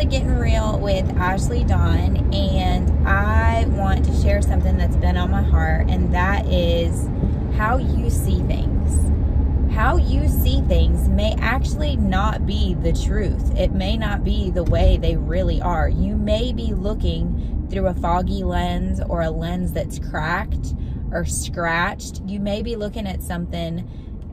another Gettin Real with Ashleydawn, and I want to share something that's been on my heart, and that is how you see things. How you see things may actually not be the truth. It may not be the way they really are. You may be looking through a foggy lens or a lens that's cracked or scratched. You may be looking at something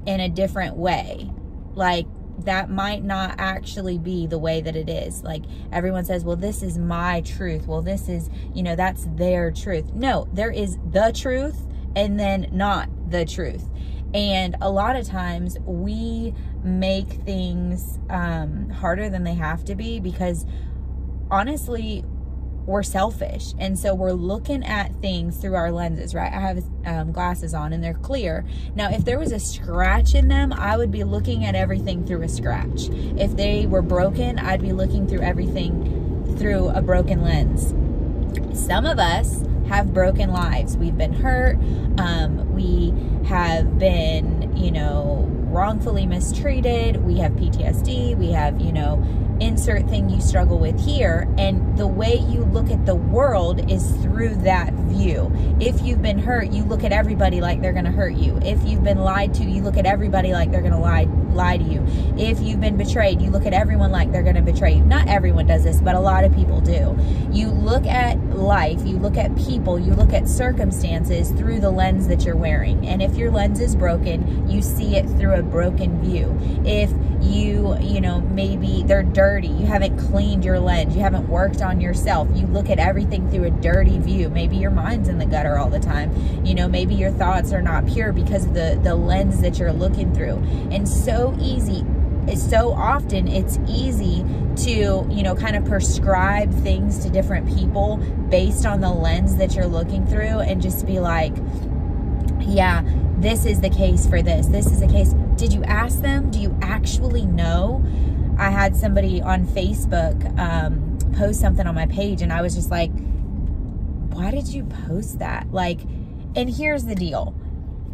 in a different way. Like, that might not actually be the way that it is. Like, everyone says, well, this is my truth. Well, this is, that's their truth. No, there is the truth and then not the truth. And a lot of times we make things harder than they have to be because, honestly, we're selfish. And so we're looking at things through our lenses, right? I have glasses on and they're clear. Now, if there was a scratch in them, I would be looking at everything through a scratch. If they were broken, I'd be looking through everything through a broken lens. Some of us have broken lives. We've been hurt. We have been, wrongfully mistreated. We have PTSD. We have, insert thing you struggle with here, and the way you look at the world is through that view. If you've been hurt, you look at everybody like they're going to hurt you. If you've been lied to, you look at everybody like they're going to lie to you. If you've been betrayed, you look at everyone like they're going to betray you. Not everyone does this, but a lot of people do. You look at life, you look at people, you look at circumstances through the lens that you're wearing. And if your lens is broken, you see it through a broken view. If maybe they're dirty, you haven't cleaned your lens, you haven't worked on yourself, you look at everything through a dirty view. Maybe your mind's in the gutter all the time. Maybe your thoughts are not pure because of the lens that you're looking through. And so often it's easy to, kind of prescribe things to different people based on the lens that you're looking through and just be like, yeah, this is the case for this. This is the case. Did you ask them? Do you actually know? I had somebody on Facebook post something on my page, and I was just like, why did you post that? Like, and here's the deal.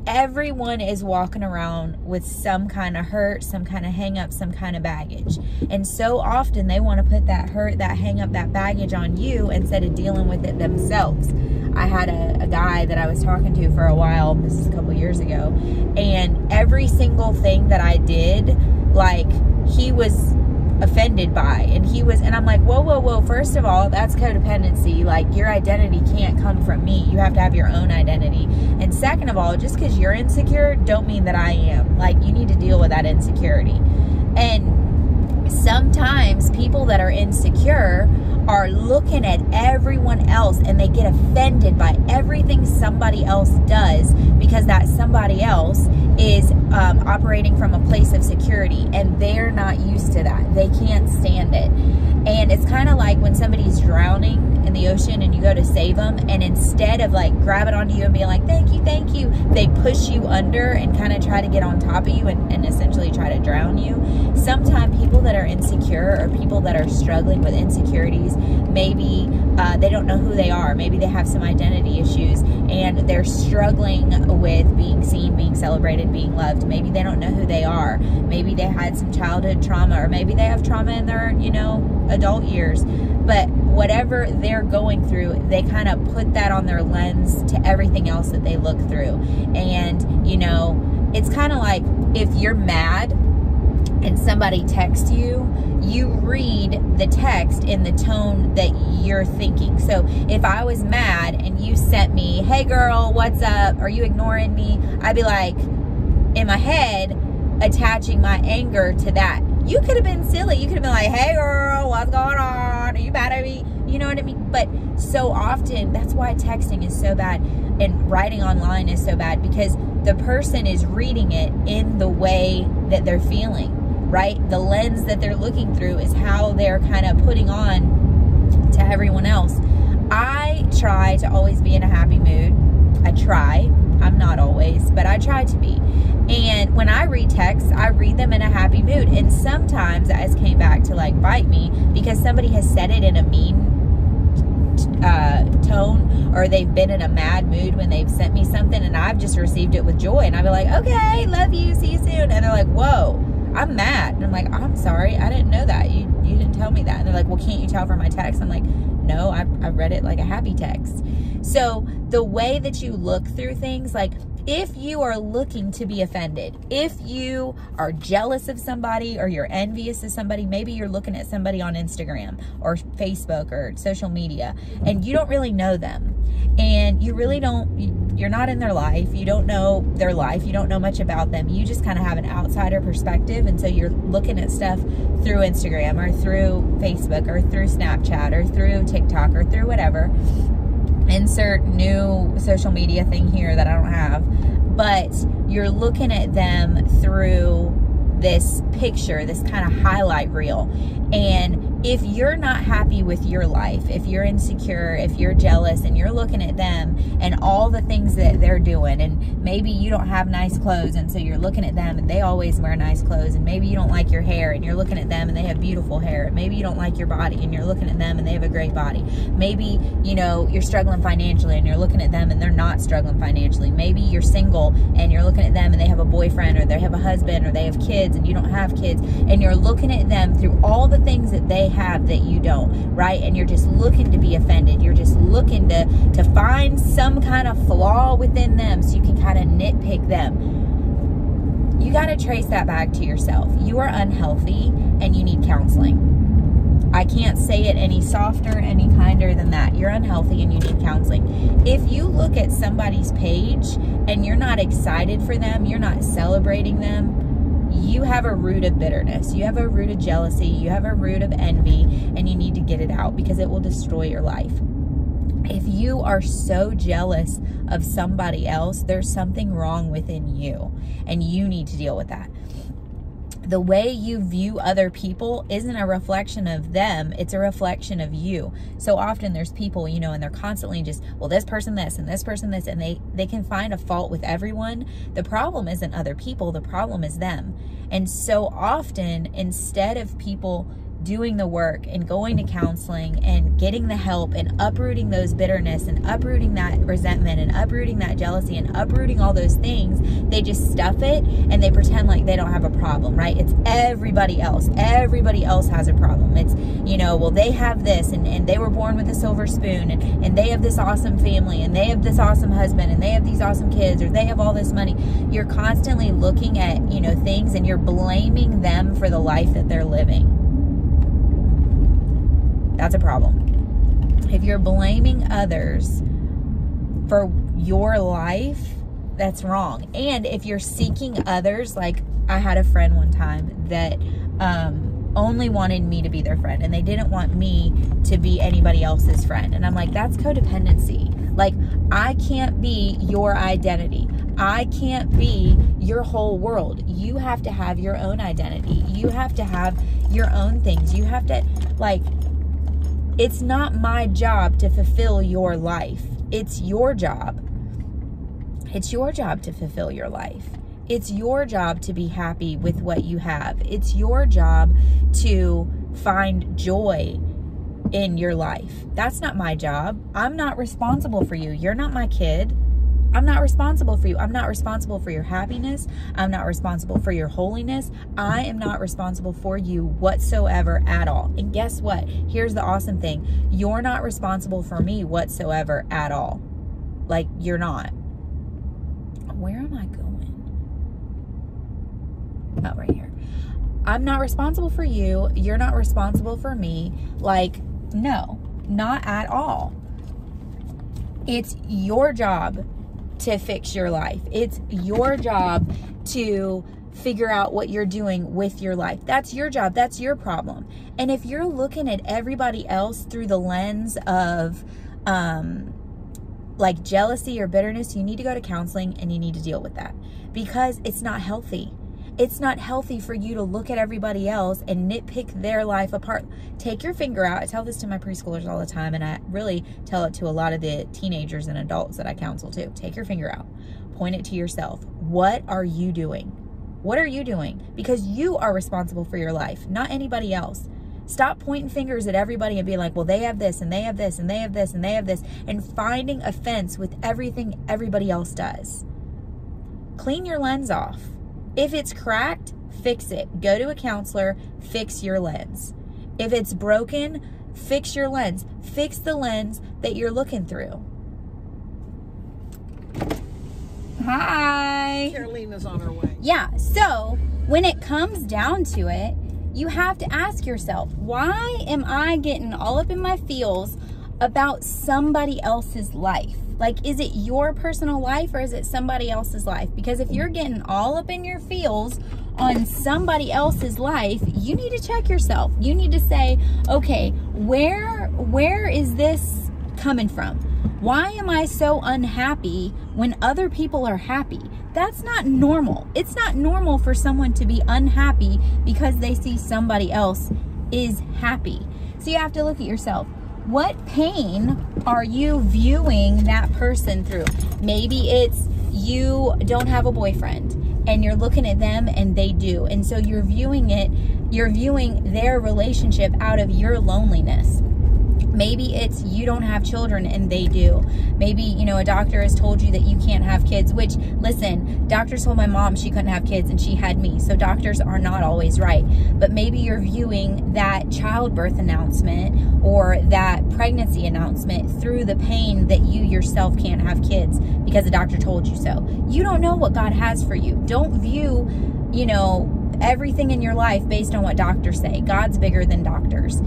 Everyone is walking around with some kind of hurt, some kind of hang up, some kind of baggage. And so often they want to put that hurt, that hang up, that baggage on you instead of dealing with it themselves. I had a guy that I was talking to for a while, this is a couple years ago, and every single thing that I did, like, he was offended by, and I'm like, whoa, first of all, that's codependency. Like, your identity can't come from me. You have to have your own identity. And second of all, just because you're insecure don't mean that I am. Like, you need to deal with that insecurity. And sometimes people that are insecure are looking at everyone else and they get offended by everything somebody else does because that somebody else is operating from a place of security, and they're not used to that. They can't stand it. And it's kind of like when somebody's drowning in the ocean and you go to save them, and instead of like grabbing onto you and being like, thank you, they push you under and kind of try to get on top of you and essentially try to drown you. Sometimes people that are insecure or people that are struggling with insecurities, maybe they don't know who they are. Maybe they have some identity issues and they're struggling with being seen, being celebrated, being loved. Maybe they don't know who they are. Maybe they had some childhood trauma, or maybe they have trauma in their, adult years. But whatever they're going through, they kind of put that on their lens to everything else that they look through. And, it's kind of like if you're mad and somebody texts you, you read the text in the tone that you're thinking. So if I was mad and you sent me, hey girl, what's up? Are you ignoring me? I'd be like, in my head, attaching my anger to that. You could have been silly. You could have been like, hey girl, what's going on? Are you mad at me? You know what I mean? But so often, that's why texting is so bad and writing online is so bad, because the person is reading it in the way that they're feeling, right? The lens that they're looking through is how they're kind of putting on to everyone else. I try to always be in a happy mood. I try. I'm not always, but I try to be. And when I read texts, I read them in a happy mood. And sometimes that has came back to like bite me because somebody has said it in a mean tone, or they've been in a mad mood when they've sent me something and I've just received it with joy. And I'll be like, okay, love you, see you soon. And they're like, whoa, I'm mad. And I'm like, I'm sorry, I didn't know that. You didn't tell tell me that? And they're like, well, can't you tell from my text? I'm like, no, I read it like a happy text. So the way that you look through things, like if you are looking to be offended, if you are jealous of somebody or you're envious of somebody, maybe you're looking at somebody on Instagram or Facebook or social media and you don't really know them and you really don't, you're not in their life, you don't know their life, you don't know much about them, you just kind of have an outsider perspective, and so you're looking at stuff through Instagram or through Facebook or through Snapchat or through TikTok or through whatever. Insert new social media thing here that I don't have, but you're looking at them through this picture, this kind of highlight reel. And if you're not happy with your life, if you're insecure, if you're jealous and you're looking at them and all the things that they're doing, and maybe you don't have nice clothes and so you're looking at them and they always wear nice clothes, and maybe you don't like your hair and you're looking at them and they have beautiful hair, and maybe you don't like your body and you're looking at them and they have a great body, maybe, you know, you're struggling financially and you're looking at them and they're not struggling financially, maybe you're single and you're looking at them and they have a boyfriend or they have a husband or they have kids and you don't have kids, and you're looking at them through all the things that they have that you don't, right? And you're just looking to be offended. You're just looking to find some kind of flaw within them so you can kind of nitpick them. You got to trace that back to yourself. You are unhealthy and you need counseling. I can't say it any softer, any kinder than that. You're unhealthy and you need counseling. If you look at somebody's page and you're not excited for them, you're not celebrating them, you have a root of bitterness, you have a root of jealousy, you have a root of envy, and you need to get it out because it will destroy your life. If you are so jealous of somebody else, there's something wrong within you, and you need to deal with that. The way you view other people isn't a reflection of them, it's a reflection of you. So often there's people, you know, and they're constantly just, well, this person this and this person this, and they can find a fault with everyone. The problem isn't other people, the problem is them. And so often, instead of people doing the work and going to counseling and getting the help and uprooting those bitterness and uprooting that resentment and uprooting that jealousy and uprooting all those things, they just stuff it and they pretend like they don't have a problem, right? It's everybody else. Everybody else has a problem. It's, you know, well, they have this and they were born with a silver spoon and they have this awesome family and they have this awesome husband and they have these awesome kids or they have all this money. You're constantly looking at, you know, things and you're blaming them for the life that they're living. That's a problem. If you're blaming others for your life, that's wrong. And if you're seeking others, like I had a friend one time that only wanted me to be their friend and they didn't want me to be anybody else's friend. And I'm like, that's codependency. Like, I can't be your identity. I can't be your whole world. You have to have your own identity. You have to have your own things. You have to, like, it's not my job to fulfill your life. It's your job. It's your job to fulfill your life. It's your job to be happy with what you have. It's your job to find joy in your life. That's not my job. I'm not responsible for you. You're not my kid. I'm not responsible for you. I'm not responsible for your happiness. I'm not responsible for your holiness. I am not responsible for you whatsoever at all. And guess what? Here's the awesome thing. You're not responsible for me whatsoever at all. Like, you're not. Where am I going? Oh, right here. I'm not responsible for you. You're not responsible for me. Like, no, not at all. It's your job to fix your life. It's your job to figure out what you're doing with your life. That's your job. That's your problem. And if you're looking at everybody else through the lens of like jealousy or bitterness, you need to go to counseling and you need to deal with that, because it's not healthy. It's not healthy for you to look at everybody else and nitpick their life apart. Take your finger out. I tell this to my preschoolers all the time, and I really tell it to a lot of the teenagers and adults that I counsel too. Take your finger out. Point it to yourself. What are you doing? What are you doing? Because you are responsible for your life, not anybody else. Stop pointing fingers at everybody and being like, well, they have this and they have this and they have this and they have this, and finding offense with everything everybody else does. Clean your lens off. If it's cracked, fix it. Go to a counselor, fix your lens. If it's broken, fix your lens. Fix the lens that you're looking through. Hi. Carolina's on her way. Yeah, so when it comes down to it, you have to ask yourself, why am I getting all up in my feels about somebody else's life? Like, is it your personal life or is it somebody else's life? Because if you're getting all up in your feels on somebody else's life, you need to check yourself. You need to say, okay, where is this coming from? Why am I so unhappy when other people are happy? That's not normal. It's not normal for someone to be unhappy because they see somebody else is happy. So you have to look at yourself. What pain are you viewing that person through? Maybe it's you don't have a boyfriend and you're looking at them and they do. And so you're viewing their relationship out of your loneliness. Maybe it's you don't have children and they do. Maybe, you know, a doctor has told you that you can't have kids, which, listen, doctors told my mom she couldn't have kids and she had me. So doctors are not always right. But maybe you're viewing that childbirth announcement or that pregnancy announcement through the pain that you yourself can't have kids because the doctor told you so. You don't know what God has for you. Don't view, you know, everything in your life based on what doctors say. God's bigger than doctors.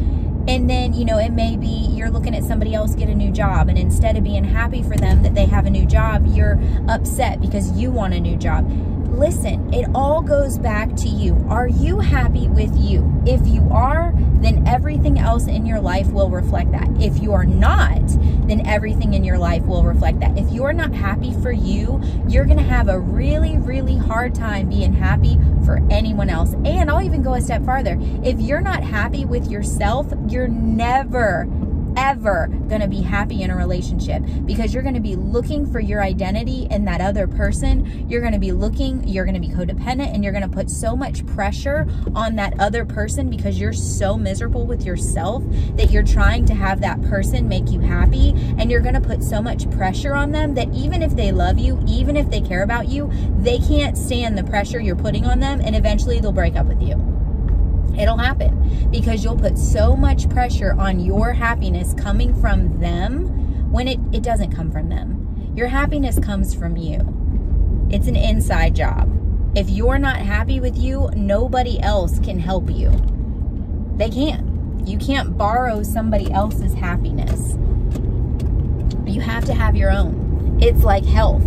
And then, you know, it may be you're looking at somebody else get a new job, and instead of being happy for them that they have a new job, you're upset because you want a new job. Listen, it all goes back to you. Are you happy with you? If you are, then everything else in your life will reflect that. If you are not, then everything in your life will reflect that. If you're not happy for you, you're going to have a really, really hard time being happy for anyone else. And I'll even go a step farther. If you're not happy with yourself, you're never, ever going to be happy in a relationship, because you're going to be looking for your identity in that other person. You're going to be codependent, and you're going to put so much pressure on that other person because you're so miserable with yourself that you're trying to have that person make you happy, and you're going to put so much pressure on them that even if they love you, even if they care about you, they can't stand the pressure you're putting on them, and eventually they'll break up with you. It'll happen because you'll put so much pressure on your happiness coming from them when it doesn't come from them. Your happiness comes from you. It's an inside job. If you're not happy with you, nobody else can help you. They can't. You can't borrow somebody else's happiness. You have to have your own. It's like health.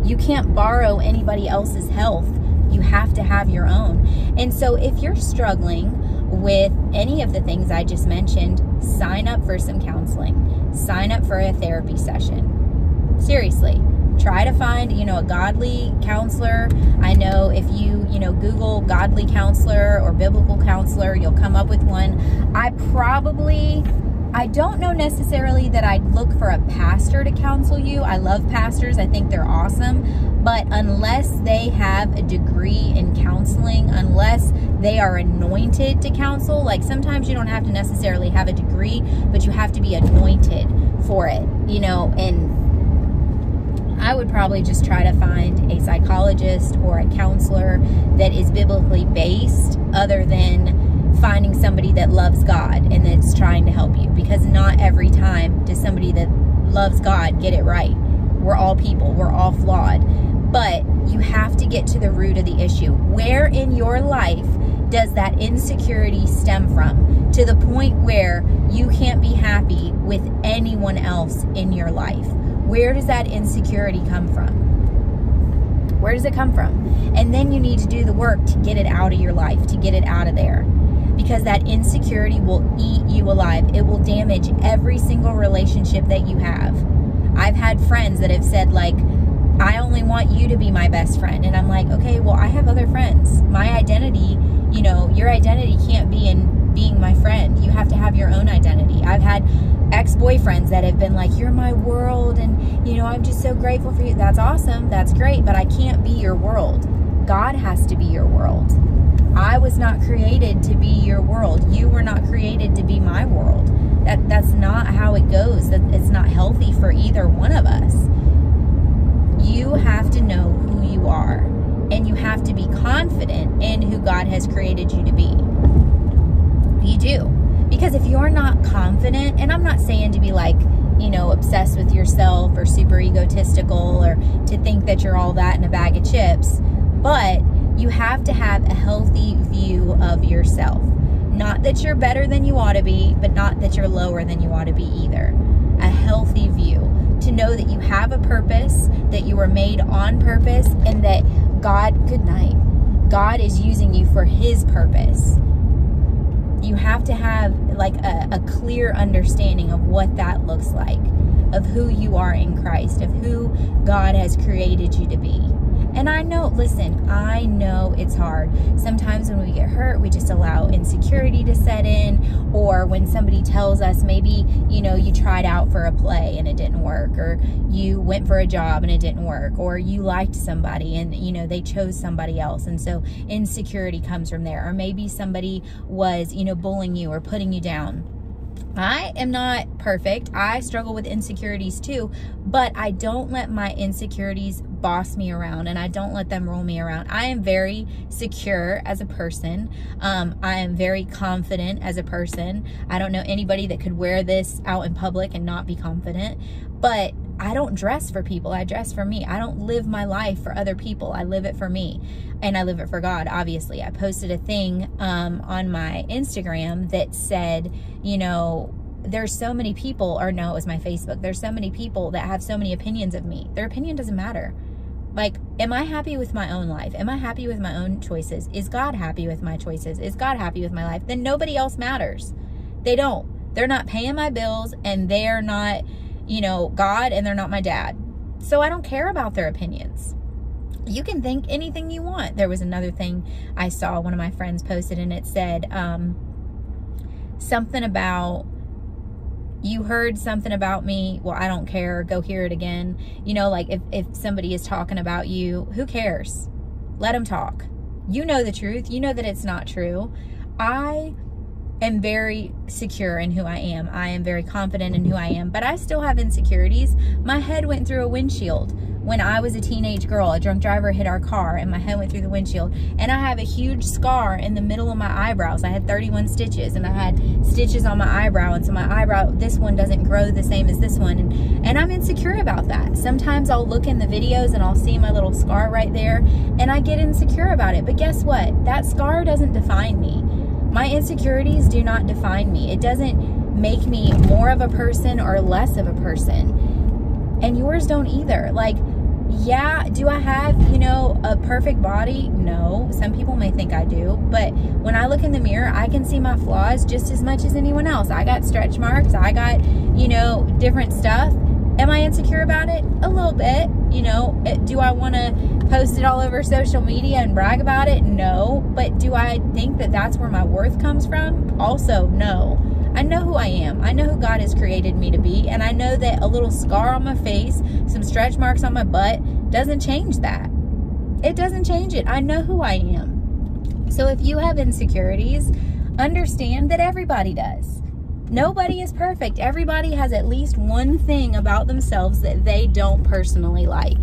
You can't borrow anybody else's health. You have to have your own. And so if you're struggling with any of the things I just mentioned, sign up for some counseling. Sign up for a therapy session. Seriously, try to find, a godly counselor. I know if you Google godly counselor or biblical counselor, you'll come up with one. I don't know necessarily that I'd look for a pastor to counsel you. I love pastors. I think they're awesome. But unless they have a degree in counseling, unless they are anointed to counsel, like sometimes you don't have to necessarily have a degree, but you have to be anointed for it, and I would probably just try to find a psychologist or a counselor that is biblically based, other than finding somebody that loves God and that's trying to help you, because not every time does somebody that loves God get it right. We're all people. We're all flawed. But you have to get to the root of the issue. Where in your life does that insecurity stem from, to the point where you can't be happy with anyone else in your life? Where does that insecurity come from? Where does it come from? And then you need to do the work to get it out of your life, to get it out of there. Because that insecurity will eat you alive. It will damage every single relationship that you have. I've had friends that have said, like, I only want you to be my best friend. And I'm like, okay, well, I have other friends. My identity, your identity can't be in being my friend. You have to have your own identity. I've had ex-boyfriends that have been like, you're my world, and I'm just so grateful for you. That's awesome. That's great. But I can't be your world. God has to be your world. I was not created to be your world. You were not created to be my world. That's not how it goes. It's not healthy for either one of us. You have to know who you are, and you have to be confident in who God has created you to be. You do. Because if you're not confident, and I'm not saying to be like, you know, obsessed with yourself or super egotistical or to think that you're all that in a bag of chips, but you have to have a healthy view of yourself. Not that you're better than you ought to be, but not that you're lower than you ought to be either. A healthy view. To know that you have a purpose, that you were made on purpose, and that God, good night, God is using you for His purpose. You have to have like a clear understanding of what that looks like, of who you are in Christ, of who God has created you to be. And I know, listen, I know it's hard. Sometimes when we get hurt, we just allow insecurity to set in, or when somebody tells us maybe, you know, you tried out for a play and it didn't work, or you went for a job and it didn't work, or you liked somebody and, you know, they chose somebody else. And so insecurity comes from there. Or maybe somebody was, you know, bullying you or putting you down. I am not perfect. I struggle with insecurities too, but I don't let my insecurities boss me around, and I don't let them roll me around. I am very secure as a person. I am very confident as a person. I don't know anybody that could wear this out in public and not be confident, but I don't dress for people. I dress for me. I don't live my life for other people. I live it for me, and I live it for God, obviously. I posted a thing on my Instagram that said, you know, there's so many people, or no, it was my Facebook. There's so many people that have so many opinions of me. Their opinion doesn't matter. Like, am I happy with my own life? Am I happy with my own choices? Is God happy with my choices? Is God happy with my life? Then nobody else matters. They don't. They're not paying my bills, and they're not, you know, God, and they're not my dad. So I don't care about their opinions. You can think anything you want. There was another thing I saw, one of my friends posted, and it said something about, you heard something about me, well, I don't care, go hear it again. You know, like if somebody is talking about you, who cares? Let them talk. You know the truth. You know that it's not true. I am very secure in who I am. I am very confident in who I am, but I still have insecurities. My head went through a windshield when I was a teenage girl. A drunk driver hit our car and my head went through the windshield, and I have a huge scar in the middle of my eyebrows. I had 31 stitches, and I had stitches on my eyebrow, and so my eyebrow, this one doesn't grow the same as this one, and I'm insecure about that. Sometimes I'll look in the videos and I'll see my little scar right there, and I get insecure about it. But guess what? That scar doesn't define me. My insecurities do not define me. It doesn't make me more of a person or less of a person. And yours don't either. Like, yeah, do I have, you know, a perfect body? No. Some people may think I do. But when I look in the mirror, I can see my flaws just as much as anyone else. I got stretch marks. I got, you know, different stuff. Am I insecure about it? A little bit. You know, do I want to post it all over social media and brag about it? No. But do I think that that's where my worth comes from? Also, no. I know who I am. I know who God has created me to be. And I know that a little scar on my face, some stretch marks on my butt, doesn't change that. It doesn't change it. I know who I am. So if you have insecurities, understand that everybody does. Nobody is perfect. Everybody has at least one thing about themselves that they don't personally like.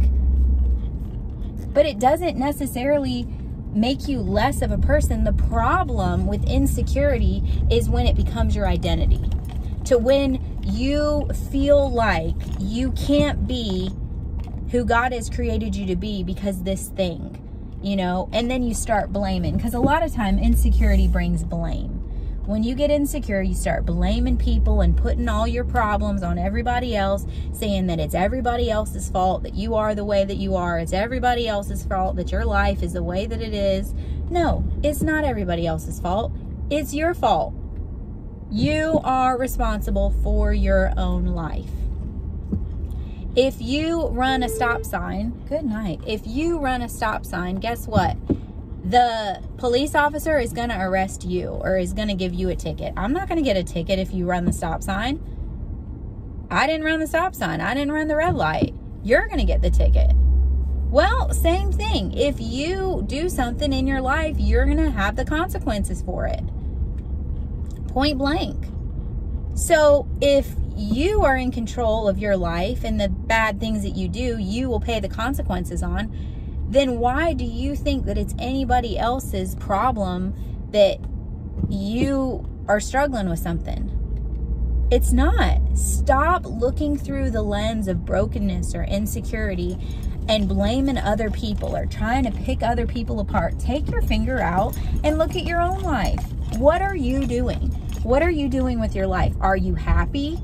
But it doesn't necessarily make you less of a person. The problem with insecurity is when it becomes your identity. To when you feel like you can't be who God has created you to be because this thing, you know, and then you start blaming. Because a lot of time insecurity brings blame. When you get insecure, you start blaming people and putting all your problems on everybody else, saying that it's everybody else's fault that you are the way that you are. It's everybody else's fault that your life is the way that it is. No, it's not everybody else's fault. It's your fault. You are responsible for your own life. If you run a stop sign, good night. If you run a stop sign, guess what? The police officer is going to arrest you or is going to give you a ticket. I'm not going to get a ticket if you run the stop sign. I didn't run the stop sign. I didn't run the red light. You're going to get the ticket. Well, same thing. If you do something in your life, you're going to have the consequences for it. Point blank. So if you are in control of your life and the bad things that you do, you will pay the consequences on. Then why do you think that it's anybody else's problem that you are struggling with something. It's not. Stop looking through the lens of brokenness or insecurity and blaming other people or trying to pick other people apart. Take your finger out and look at your own life. What are you doing? What are you doing with your life? Are you happy?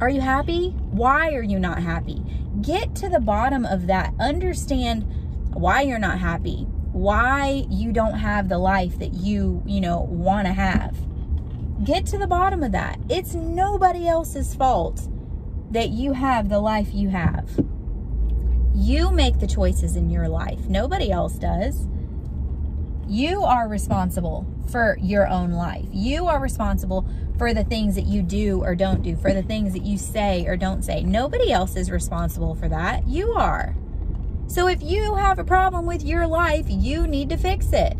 Are you happy? Why are you not happy? Get to the bottom of that. Understand why you're not happy. Why you don't have the life that you want to have. Get to the bottom of that. It's nobody else's fault that you have the life you have. You make the choices in your life. Nobody else does. You are responsible for your own life. You are responsible for the things that you do or don't do, for the things that you say or don't say. Nobody else is responsible for that. You are. So if you have a problem with your life, you need to fix it.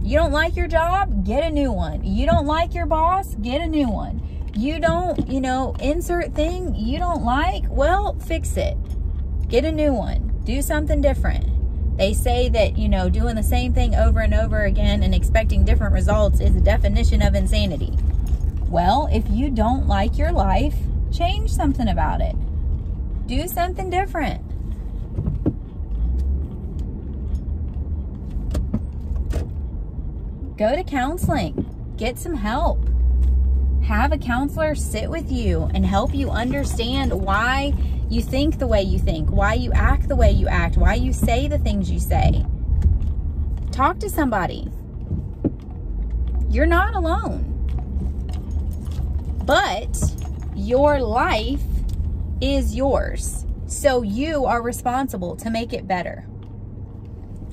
You don't like your job? Get a new one. You don't like your boss? Get a new one. You don't, insert thing you don't like? Well, fix it. Get a new one. Do something different. They say that, doing the same thing over and over again and expecting different results is the definition of insanity. Well, if you don't like your life, change something about it. Do something different. Go to counseling. Get some help. Have a counselor sit with you and help you understand why you think the way you think, why you act the way you act, why you say the things you say. Talk to somebody. You're not alone. But your life is yours. So you are responsible to make it better.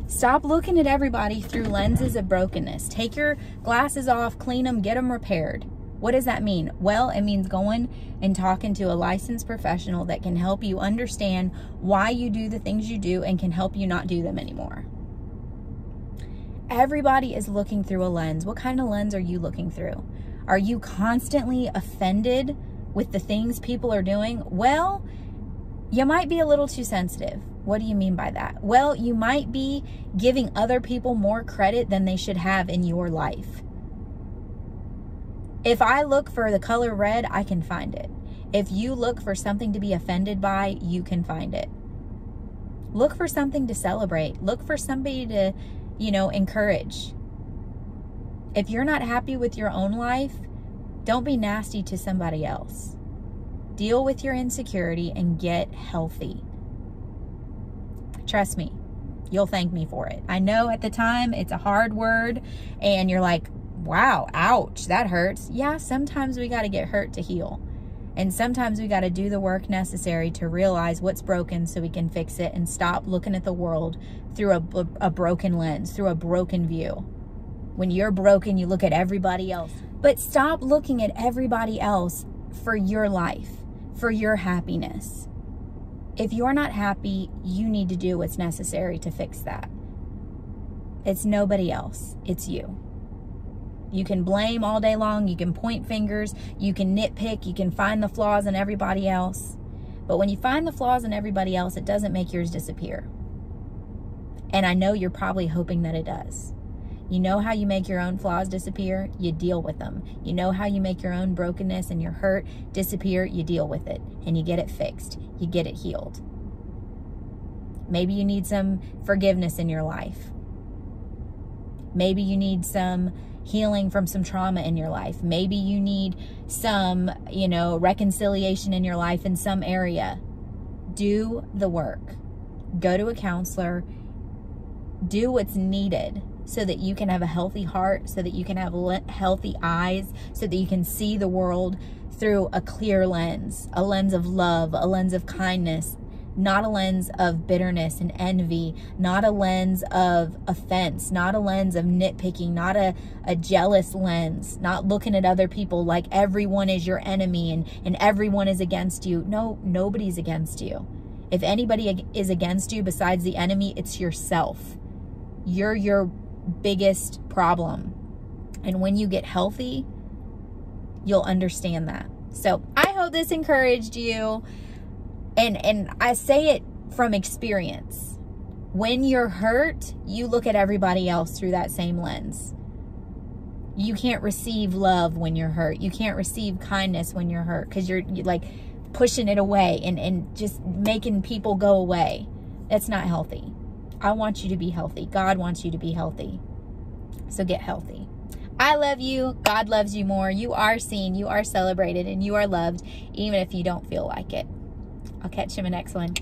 Stop looking at everybody through lenses of brokenness. Take your glasses off, clean them, get them repaired. What does that mean? Well, it means going and talking to a licensed professional that can help you understand why you do the things you do and can help you not do them anymore. Everybody is looking through a lens. What kind of lens are you looking through? Are you constantly offended with the things people are doing? Well, you might be a little too sensitive. What do you mean by that? Well, you might be giving other people more credit than they should have in your life. If I look for the color red, I can find it. If you look for something to be offended by, you can find it. Look for something to celebrate. Look for somebody to, encourage. If you're not happy with your own life, don't be nasty to somebody else. Deal with your insecurity and get healthy. Trust me, you'll thank me for it. I know at the time it's a hard word and you're like, wow, ouch, that hurts. Yeah, sometimes we got to get hurt to heal. And sometimes we got to do the work necessary to realize what's broken so we can fix it and stop looking at the world through a broken lens, through a broken view. When you're broken, you look at everybody else. But stop looking at everybody else for your life, for your happiness. If you're not happy, you need to do what's necessary to fix that. It's nobody else. It's you. You can blame all day long. You can point fingers. You can nitpick. You can find the flaws in everybody else. But when you find the flaws in everybody else, it doesn't make yours disappear. And I know you're probably hoping that it does. You know how you make your own flaws disappear? You deal with them. You know how you make your own brokenness and your hurt disappear? You deal with it and you get it fixed. You get it healed. Maybe you need some forgiveness in your life. Maybe you need some healing from some trauma in your life. Maybe you need some, reconciliation in your life in some area. Do the work. Go to a counselor. Do what's needed so that you can have a healthy heart, so that you can have healthy eyes, so that you can see the world through a clear lens, a lens of love, a lens of kindness, not a lens of bitterness and envy, not a lens of offense, not a lens of nitpicking, not a jealous lens, not looking at other people like everyone is your enemy and everyone is against you. No, nobody's against you. If anybody is against you besides the enemy, it's yourself. You're your biggest problem. And when you get healthy, you'll understand that. So I hope this encouraged you. And I say it from experience. When you're hurt, you look at everybody else through that same lens. You can't receive love when you're hurt. You can't receive kindness when you're hurt, because you're like pushing it away and just making people go away. That's not healthy. I want you to be healthy. God wants you to be healthy. So get healthy. I love you. God loves you more. You are seen. You are celebrated. And you are loved, even if you don't feel like it. I'll catch you in the next one.